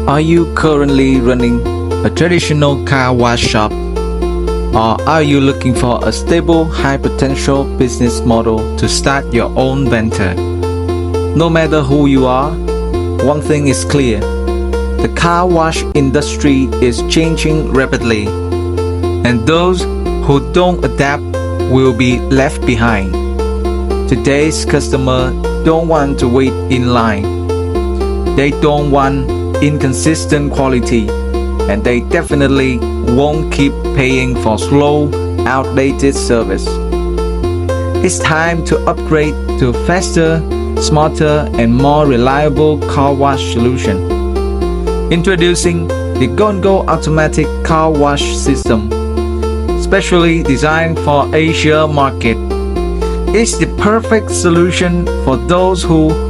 Are you currently running a traditional car wash shop? Or are you looking for a stable, high-potential business model to start your own venture? No matter who you are, one thing is clear. The car wash industry is changing rapidly, and those who don't adapt will be left behind. Today's customer don't want to wait in line. They don't want inconsistent quality, and they definitely won't keep paying for slow, outdated service. It's time to upgrade to faster, smarter, and more reliable car wash solution. Introducing the Go&Go automatic car wash system, specially designed for Asia market. It's the perfect solution for those who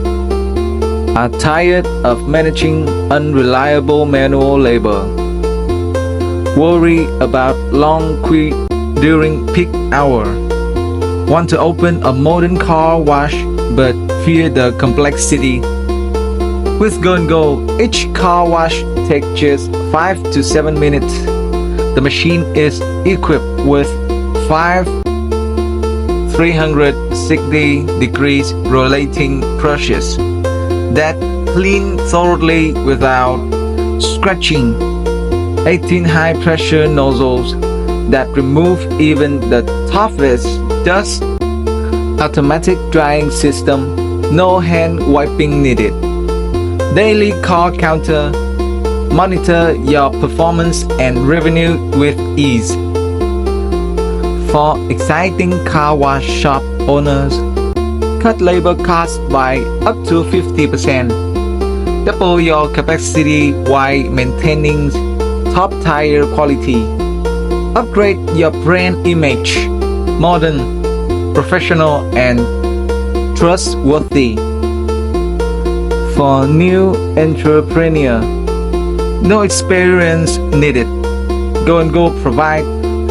are tired of managing unreliable manual labor, worry about long queue during peak hour, want to open a modern car wash but fear the complexity. With Go&Go, each car wash takes just 5 to 7 minutes. The machine is equipped with 5 360 degrees rotating brushes that clean thoroughly without scratching, 18 high-pressure nozzles that remove even the toughest dust, automatic drying system, no hand wiping needed, daily car counter, monitor your performance and revenue with ease. For exciting car wash shop owners, cut labor costs by up to 50%. Double your capacity while maintaining top-tier quality. Upgrade your brand image, modern, professional, and trustworthy. For new entrepreneur, no experience needed. Go&Go provide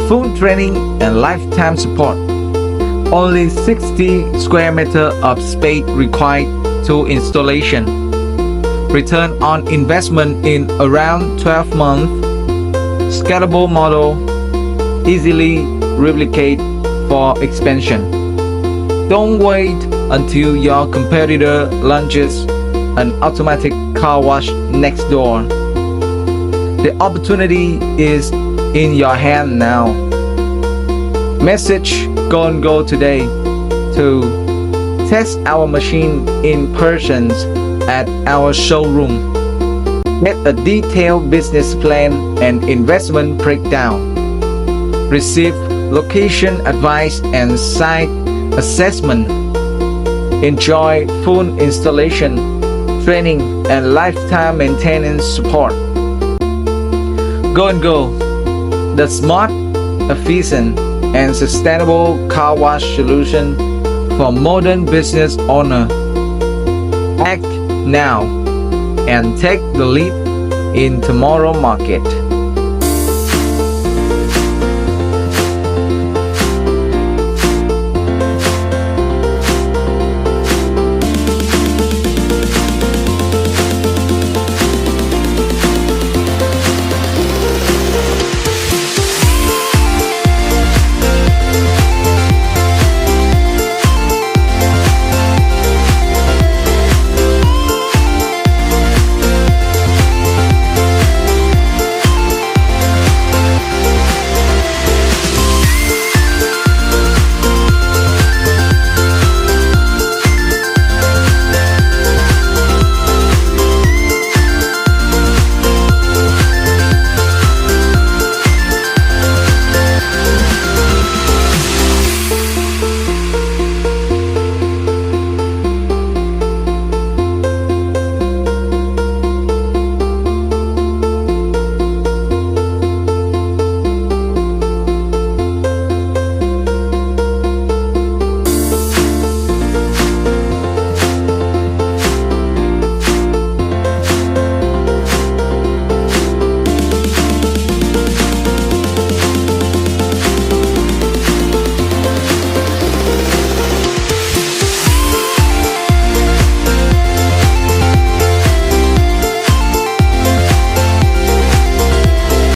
full training and lifetime support. Only 60 square meter of space required to installation. Return on investment in around 12 months. Scalable model, easily replicate for expansion. Don't wait until your competitor launches an automatic car wash next door. The opportunity is in your hand now. Message Go&Go today to test our machine in person at our showroom. Get a detailed business plan and investment breakdown. Receive location advice and site assessment. Enjoy full installation, training, and lifetime maintenance support. Go&Go, the smart, efficient, and sustainable car wash solution for modern business owner. Act now and take the lead in tomorrow market.